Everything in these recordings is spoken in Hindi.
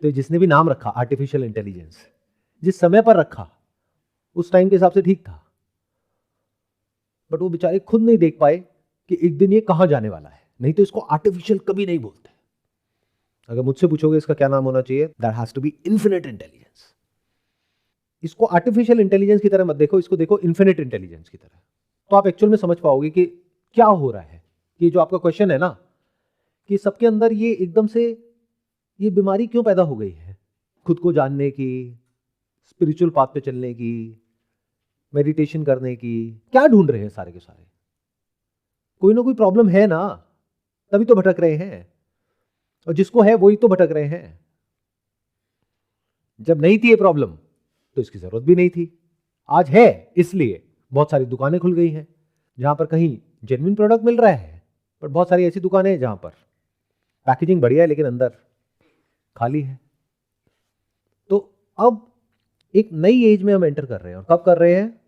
तो जिसने भी नाम रखा आर्टिफिशियल इंटेलिजेंस, जिस समय पर रखा उस टाइम के हिसाब से ठीक था, बट वो बेचारे खुद नहीं देख पाए कि एक दिन ये कहां जाने वाला है। नहीं तो इसको आर्टिफिशियल कभी नहीं बोलते। अगर मुझसे पूछोगे इसका क्या नाम होना चाहिए, that has to be infinite intelligence. इसको आर्टिफिशियल इंटेलिजेंस की तरह मत देखो, इसको देखो इन्फिनिट इंटेलिजेंस की तरह। तो आप एक्चुअल में समझ पाओगे कि क्या हो रहा है। कि जो आपका क्वेश्चन है ना कि सबके अंदर ये एकदम से ये बीमारी क्यों पैदा हो गई है, खुद को जानने की, स्पिरिचुअल पाथ पे चलने की, मेडिटेशन करने की, क्या ढूंढ रहे हैं सारे के सारे। कोई ना कोई प्रॉब्लम है ना, तभी तो भटक रहे हैं। और जिसको है वही तो भटक रहे हैं। जब नहीं थी ये प्रॉब्लम तो इसकी जरूरत भी नहीं थी। आज है इसलिए बहुत सारी दुकानें खुल गई हैं जहां पर कहीं जेन्युइन प्रोडक्ट मिल रहा है, पर बहुत सारी ऐसी दुकानें हैं जहां पर पैकेजिंग बढ़िया है लेकिन अंदर खाली है। तो अब एक नई एज में हम एंटर कर रहे हैं। और कब कर रहे हैं?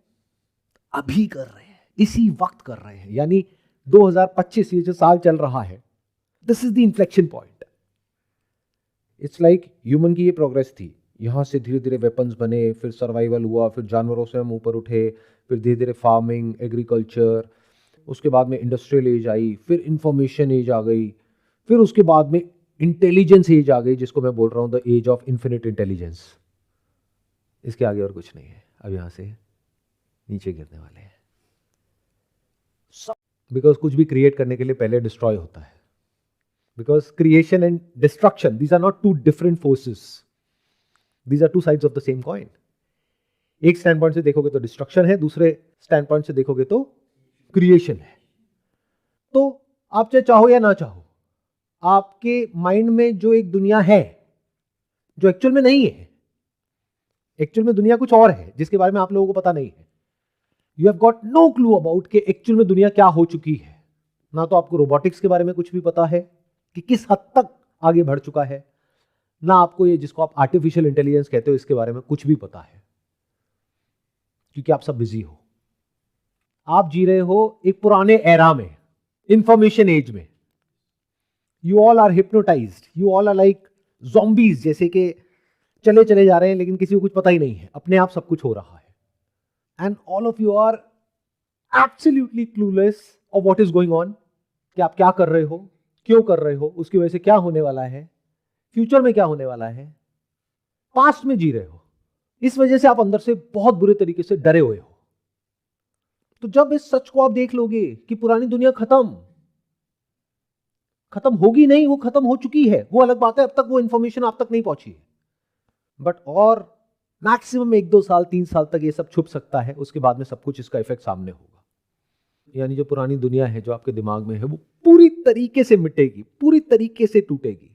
अभी कर रहे हैं, इसी वक्त कर रहे हैं। यानी 2025 ये जो साल चल रहा है, this is the inflection point. It's like human की ये प्रोग्रेस थी, यहां से धीरे धीरे वेपन्स बने, फिर सर्वाइवल हुआ, फिर जानवरों से हम ऊपर उठे, फिर धीरे धीरे फार्मिंग, एग्रीकल्चर, उसके बाद में इंडस्ट्रियल एज आई, फिर इंफॉर्मेशन एज आ गई, फिर उसके बाद में इंटेलिजेंस एज आ गई, जिसको मैं बोल रहा हूं the age of infinite intelligence. इसके आगे और कुछ नहीं है। अब यहां से नीचे गिरने वाले हैं। बिकॉज कुछ भी क्रिएट करने के लिए पहले डिस्ट्रॉय होता है। Because creation and destruction, these are not two different forces, these are two sides of the same coin. एक स्टैंड पॉइंट से देखोगे तो डिस्ट्रक्शन है, दूसरे स्टैंड पॉइंट से देखोगे तो क्रिएशन है। तो आप चाहे चाहो या ना चाहो, आपके माइंड में जो एक दुनिया है जो एक्चुअल में नहीं है, एक्चुअल में दुनिया कुछ और है जिसके बारे में आप लोगों को पता नहीं है। You have got no clue about कि एक्चुअल में दुनिया क्या हो चुकी है। ना तो आपको रोबोटिक्स के बारे में कुछ भी पता है कि किस हद तक आगे बढ़ चुका है, ना आपको ये जिसको आप आर्टिफिशियल इंटेलिजेंस कहते हो इसके बारे में कुछ भी पता है, क्योंकि आप सब बिजी हो। आप जी रहे हो एक पुराने एरा में, इंफॉर्मेशन एज में। You all are hypnotised, you all are like zombies, जैसे कि चले चले जा रहे हैं लेकिन किसी को कुछ पता ही नहीं है, अपने आप सब कुछ हो रहा है। And all of you are absolutely clueless of what is going on, कि आप क्या कर रहे हो, क्यों कर रहे हो, उसकी वजह से क्या होने वाला है, फ्यूचर में क्या होने वाला है, पास्ट में जी रहे हो। इस वजह से आप अंदर से बहुत बुरे तरीके से डरे हुए हो। तो जब इस सच को आप देख लोगे कि पुरानी दुनिया खत्म होगी नहीं, वो खत्म हो चुकी है, वो अलग बात है, अब तक वो इंफॉर्मेशन आप तक नहीं पहुंची है, बट और मैक्सिमम 1-2 साल 3 साल तक ये सब छुप सकता है। उसके बाद में सब कुछ इसका इफेक्ट सामने होगा। यानी जो पुरानी दुनिया है जो आपके दिमाग में है वो पूरी तरीके से मिटेगी, पूरी तरीके से टूटेगी।